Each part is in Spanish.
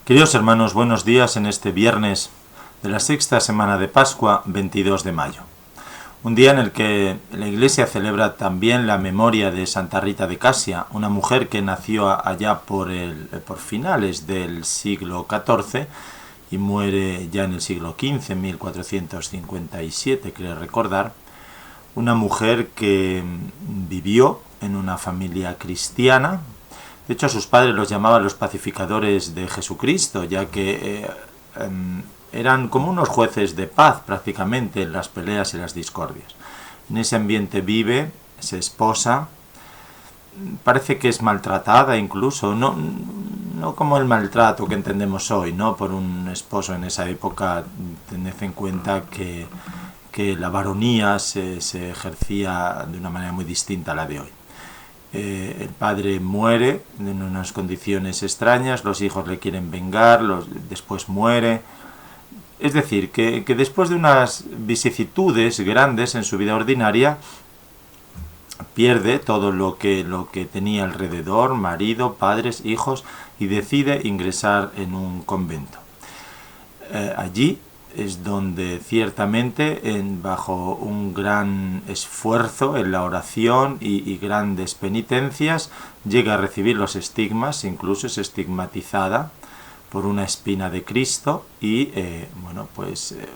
Queridos hermanos, buenos días en este viernes de la sexta semana de Pascua, 22 de mayo. Un día en el que la Iglesia celebra también la memoria de Santa Rita de Casia, una mujer que nació allá por finales del siglo XIV y muere ya en el siglo XV, en 1457, creo recordar. Una mujer que vivió en una familia cristiana. De hecho, sus padres los llamaban los pacificadores de Jesucristo, ya que eran como unos jueces de paz prácticamente en las peleas y las discordias. En ese ambiente vive, se esposa, parece que es maltratada incluso, no como el maltrato que entendemos hoy, ¿no? Por un esposo en esa época. Tened en cuenta que la varonía se ejercía de una manera muy distinta a la de hoy. El padre muere en unas condiciones extrañas, los hijos le quieren vengar, después muere. Es decir, que después de unas vicisitudes grandes en su vida ordinaria, pierde todo lo que tenía alrededor, marido, padres, hijos, y decide ingresar en un convento. Allí es donde ciertamente, bajo un gran esfuerzo en la oración y grandes penitencias, llega a recibir los estigmas, incluso es estigmatizada por una espina de Cristo y,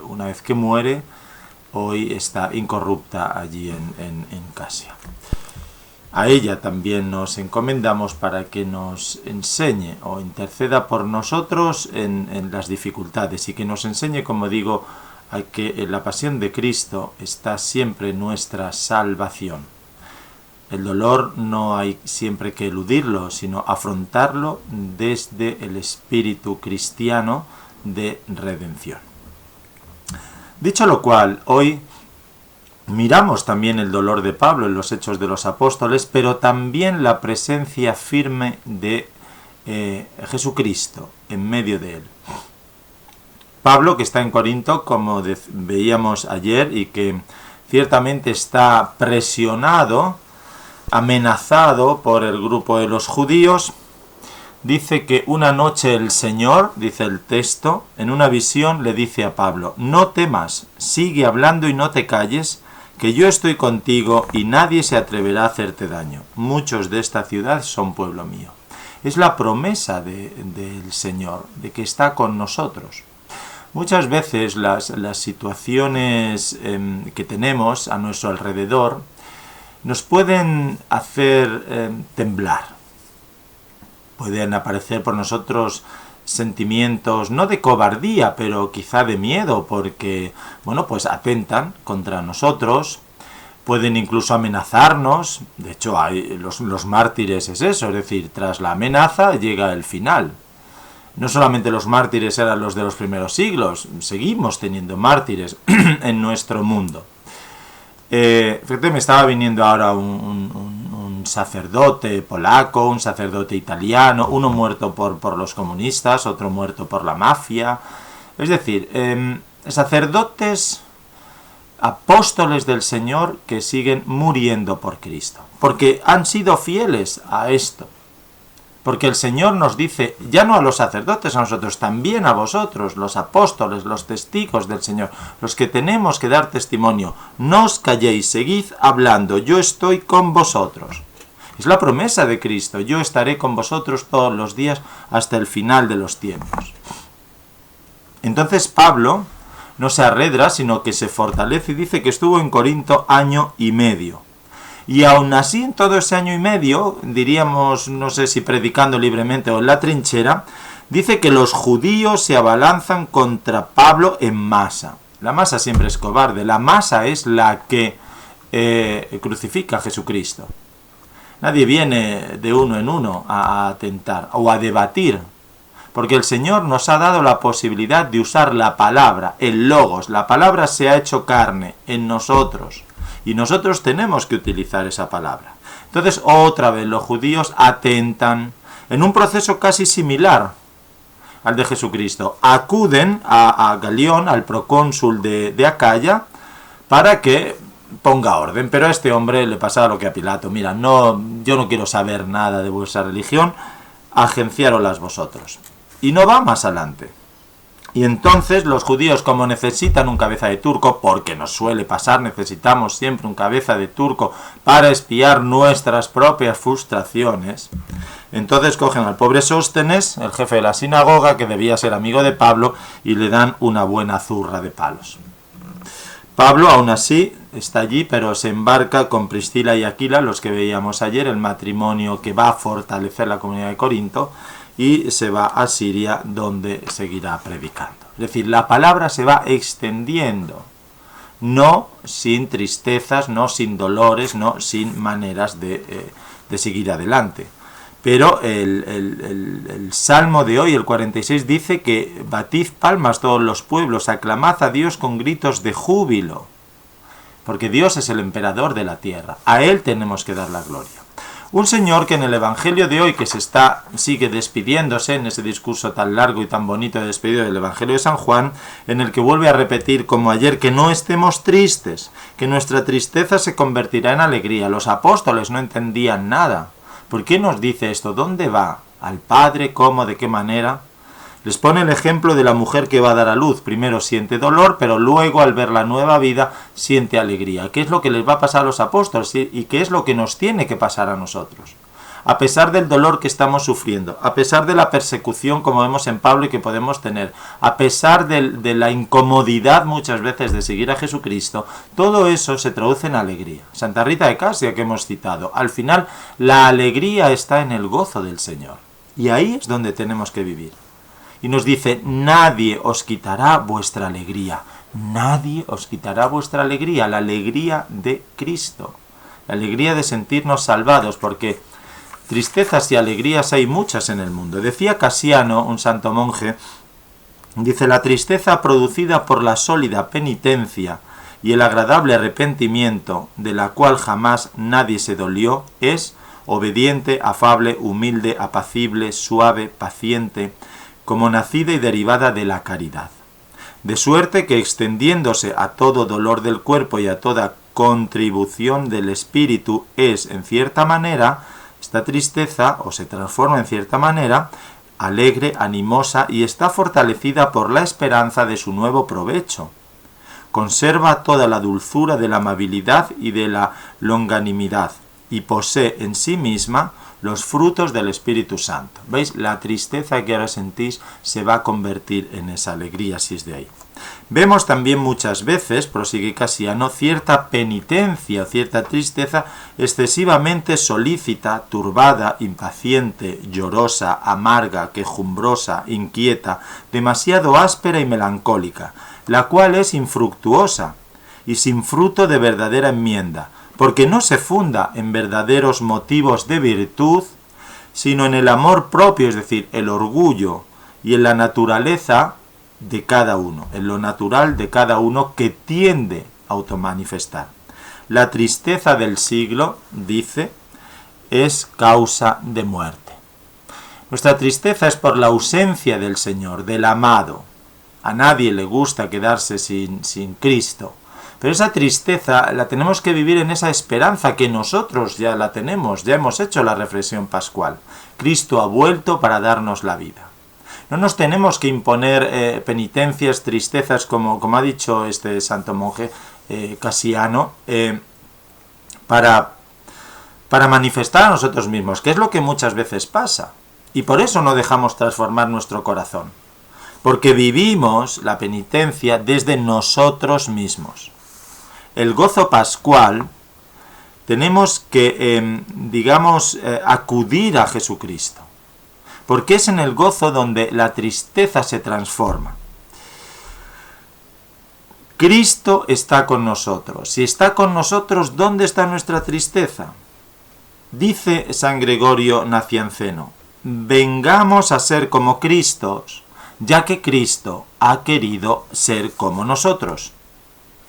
una vez que muere, hoy está incorrupta allí en Casia. A ella también nos encomendamos para que nos enseñe o interceda por nosotros en las dificultades y que nos enseñe, como digo, a que en la pasión de Cristo está siempre nuestra salvación. El dolor no hay siempre que eludirlo, sino afrontarlo desde el espíritu cristiano de redención. Dicho lo cual, hoy miramos también el dolor de Pablo en los Hechos de los Apóstoles, pero también la presencia firme de Jesucristo en medio de él. Pablo, que está en Corinto, como veíamos ayer, y que ciertamente está presionado, amenazado por el grupo de los judíos, dice que una noche el Señor, dice el texto, en una visión le dice a Pablo: no temas, sigue hablando y no te calles, que yo estoy contigo y nadie se atreverá a hacerte daño. Muchos de esta ciudad son pueblo mío. Es la promesa del Señor, de que está con nosotros. Muchas veces las situaciones que tenemos a nuestro alrededor nos pueden hacer temblar. Pueden aparecer por nosotros sentimientos no de cobardía, pero quizá de miedo, porque atentan contra nosotros, pueden incluso amenazarnos. De hecho, hay los mártires es eso, es decir, tras la amenaza llega el final. No solamente los mártires eran los de los primeros siglos, seguimos teniendo mártires en nuestro mundo. Fíjate, me estaba viniendo ahora un sacerdote polaco, un sacerdote italiano, uno muerto por los comunistas, otro muerto por la mafia. Es decir, sacerdotes, apóstoles del Señor que siguen muriendo por Cristo, porque han sido fieles a esto. Porque el Señor nos dice, ya no a los sacerdotes, a nosotros, también a vosotros, los apóstoles, los testigos del Señor, los que tenemos que dar testimonio: no os calléis, seguid hablando, yo estoy con vosotros. Es la promesa de Cristo: yo estaré con vosotros todos los días hasta el final de los tiempos. Entonces Pablo no se arredra, sino que se fortalece y dice que estuvo en Corinto 1 año y medio. Y aún así, en todo ese 1 año y medio, diríamos, no sé si predicando libremente o en la trinchera, dice que los judíos se abalanzan contra Pablo en masa. La masa siempre es cobarde, la masa es la que crucifica a Jesucristo. Nadie viene de uno en uno a atentar o a debatir, porque el Señor nos ha dado la posibilidad de usar la palabra, el logos. La palabra se ha hecho carne en nosotros. Y nosotros tenemos que utilizar esa palabra. Entonces, otra vez, los judíos atentan en un proceso casi similar al de Jesucristo. Acuden a Galión, al procónsul de Acaya, para que ponga orden. Pero a este hombre le pasaba lo que a Pilato: mira, yo no quiero saber nada de vuestra religión, agenciároslas vosotros. y no va más adelante. Y entonces los judíos, como necesitan un cabeza de turco, porque nos suele pasar, necesitamos siempre un cabeza de turco para espiar nuestras propias frustraciones, entonces cogen al pobre Sóstenes, el jefe de la sinagoga, que debía ser amigo de Pablo, y le dan una buena zurra de palos. Pablo aún así está allí, pero se embarca con Priscila y Aquila, los que veíamos ayer, el matrimonio que va a fortalecer la comunidad de Corinto, y se va a Siria, donde seguirá predicando. Es decir, la palabra se va extendiendo, no sin tristezas, no sin dolores, no sin maneras de seguir adelante. Pero el Salmo de hoy, el 46, dice que batid palmas todos los pueblos, aclamad a Dios con gritos de júbilo, porque Dios es el emperador de la tierra, a Él tenemos que dar la gloria. Un señor que en el Evangelio de hoy, que sigue despidiéndose en ese discurso tan largo y tan bonito de despedida del Evangelio de San Juan, en el que vuelve a repetir como ayer que no estemos tristes, que nuestra tristeza se convertirá en alegría. Los apóstoles no entendían nada. ¿Por qué nos dice esto? ¿Dónde va? ¿Al Padre? ¿Cómo? ¿De qué manera? Les pone el ejemplo de la mujer que va a dar a luz. Primero siente dolor, pero luego al ver la nueva vida siente alegría. ¿Qué es lo que les va a pasar a los apóstoles y qué es lo que nos tiene que pasar a nosotros? A pesar del dolor que estamos sufriendo, a pesar de la persecución como vemos en Pablo y que podemos tener, a pesar de la incomodidad muchas veces de seguir a Jesucristo, todo eso se traduce en alegría. Santa Rita de Casia, que hemos citado, al final la alegría está en el gozo del Señor. Y ahí es donde tenemos que vivir. Y nos dice, nadie os quitará vuestra alegría. Nadie os quitará vuestra alegría, la alegría de Cristo. La alegría de sentirnos salvados, porque tristezas y alegrías hay muchas en el mundo. Decía Casiano, un santo monje, dice, la tristeza producida por la sólida penitencia y el agradable arrepentimiento, de la cual jamás nadie se dolió, es obediente, afable, humilde, apacible, suave, paciente, como nacida y derivada de la caridad. De suerte que extendiéndose a todo dolor del cuerpo y a toda contribución del espíritu es, en cierta manera, esta tristeza, o se transforma en cierta manera, alegre, animosa y está fortalecida por la esperanza de su nuevo provecho. Conserva toda la dulzura de la amabilidad y de la longanimidad y posee en sí misma los frutos del Espíritu Santo. ¿Veis? La tristeza que ahora sentís se va a convertir en esa alegría si es de ahí. Vemos también muchas veces, prosigue Casiano, cierta penitencia o cierta tristeza excesivamente solícita, turbada, impaciente, llorosa, amarga, quejumbrosa, inquieta, demasiado áspera y melancólica, la cual es infructuosa y sin fruto de verdadera enmienda, porque no se funda en verdaderos motivos de virtud, sino en el amor propio, es decir, el orgullo, y en la naturaleza de cada uno, en lo natural de cada uno que tiende a automanifestar. La tristeza del siglo, dice, es causa de muerte. Nuestra tristeza es por la ausencia del Señor, del amado. A nadie le gusta quedarse sin Cristo. Pero esa tristeza la tenemos que vivir en esa esperanza que nosotros ya la tenemos, ya hemos hecho la reflexión pascual. Cristo ha vuelto para darnos la vida. No nos tenemos que imponer penitencias, tristezas, como ha dicho este santo monje Casiano, para manifestar a nosotros mismos, que es lo que muchas veces pasa. Y por eso no dejamos transformar nuestro corazón. Porque vivimos la penitencia desde nosotros mismos. El gozo pascual, tenemos que, acudir a Jesucristo. Porque es en el gozo donde la tristeza se transforma. Cristo está con nosotros. Si está con nosotros, ¿dónde está nuestra tristeza? Dice San Gregorio Nacianceno, vengamos a ser como Cristo, ya que Cristo ha querido ser como nosotros.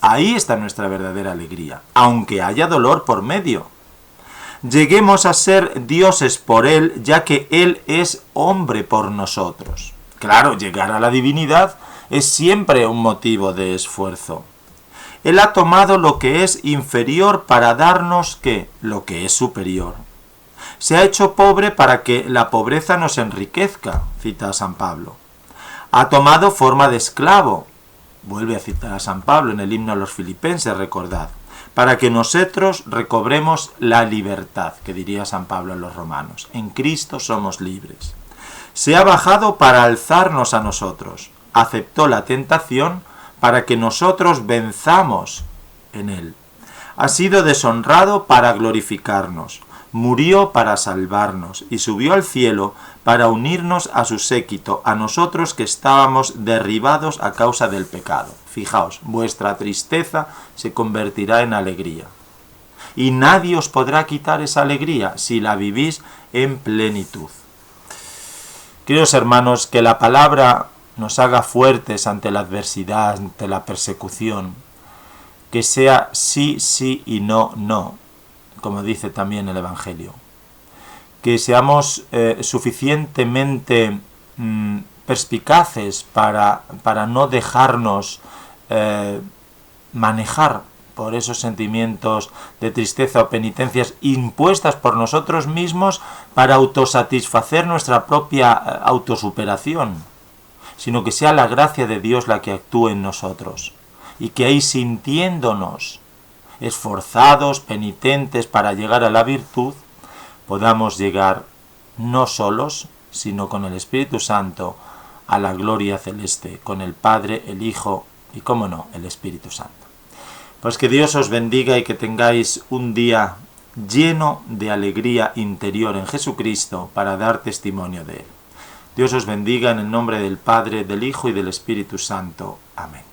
Ahí está nuestra verdadera alegría, aunque haya dolor por medio. Lleguemos a ser dioses por Él, ya que Él es hombre por nosotros. Claro, llegar a la divinidad es siempre un motivo de esfuerzo. Él ha tomado lo que es inferior para darnos, ¿qué? Lo que es superior. Se ha hecho pobre para que la pobreza nos enriquezca, cita a San Pablo. Ha tomado forma de esclavo, vuelve a citar a San Pablo en el himno a los Filipenses, recordad, para que nosotros recobremos la libertad, que diría San Pablo en los Romanos. En Cristo somos libres. Se ha bajado para alzarnos a nosotros. Aceptó la tentación para que nosotros venzamos en él. Ha sido deshonrado para glorificarnos. Murió para salvarnos y subió al cielo para unirnos a su séquito, a nosotros que estábamos derribados a causa del pecado. Fijaos, vuestra tristeza se convertirá en alegría. Y nadie os podrá quitar esa alegría si la vivís en plenitud. Queridos hermanos, que la palabra nos haga fuertes ante la adversidad, ante la persecución, que sea sí, sí y no, no, como dice también el Evangelio. Que seamos suficientemente perspicaces para no dejarnos manejar por esos sentimientos de tristeza o penitencias impuestas por nosotros mismos para autosatisfacer nuestra propia autosuperación, sino que sea la gracia de Dios la que actúe en nosotros, y que ahí, sintiéndonos esforzados, penitentes para llegar a la virtud, podamos llegar no solos, sino con el Espíritu Santo a la gloria celeste, con el Padre, el Hijo y, cómo no, el Espíritu Santo. Pues que Dios os bendiga y que tengáis un día lleno de alegría interior en Jesucristo para dar testimonio de Él. Dios os bendiga en el nombre del Padre, del Hijo y del Espíritu Santo. Amén.